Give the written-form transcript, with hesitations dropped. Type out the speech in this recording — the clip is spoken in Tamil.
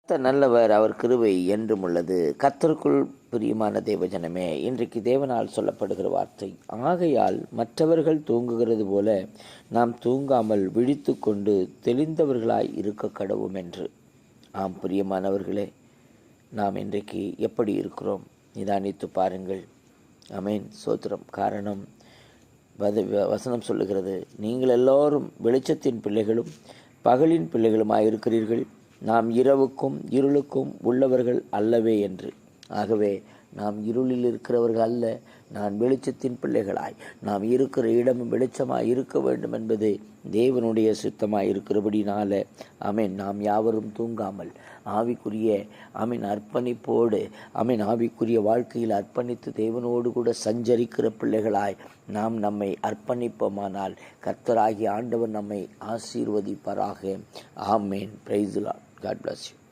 கர்த்தர் நல்லவர், அவர் கிருபை என்றும் உள்ளது. கர்த்தருக்குள் பிரியமான தேவஜனமே, இன்றைக்கு தேவனால் சொல்லப்படுகிற வார்த்தை, ஆகையால் மற்றவர்கள் தூங்குகிறது போல நாம் தூங்காமல் விழித்து கொண்டு தெளிந்தவர்களாய் இருக்க கடவும் என்று. ஆம் பிரியமானவர்களே, நாம் இன்றைக்கு எப்படி இருக்கிறோம் நிதானித்து பாருங்கள். ஆமென், சோத்திரம். காரணம், வசனம் சொல்லுகிறது, நீங்கள் எல்லோரும் வெளிச்சத்தின் பிள்ளைகளும் பகலின் பிள்ளைகளுமாயிருக்கிறீர்கள், நாம் இரவுக்கும் இருளுக்கும் உள்ளவர்கள் அல்லவே என்று. ஆகவே நாம் இருளில் இருக்கிறவர்கள் அல்ல, நான் வெளிச்சத்தின் பிள்ளைகளாய் நாம் இருக்கிற இடமும் வெளிச்சமாய் இருக்க வேண்டும் என்பது தேவனுடைய சித்தமாய் இருக்கிறபடினால ஆமென், நாம் யாவரும் தூங்காமல் ஆவிக்குரிய அர்ப்பணிப்போடு ஆவிக்குரிய வாழ்க்கையில் அர்ப்பணித்து தேவனோடு கூட சஞ்சரிக்கிற பிள்ளைகளாய் நாம் நம்மை அர்ப்பணிப்போமானால் கர்த்தராகிய ஆண்டவர் நம்மை ஆசீர்வதிப்பாராக. ஆமென். Praise the lord. God bless you.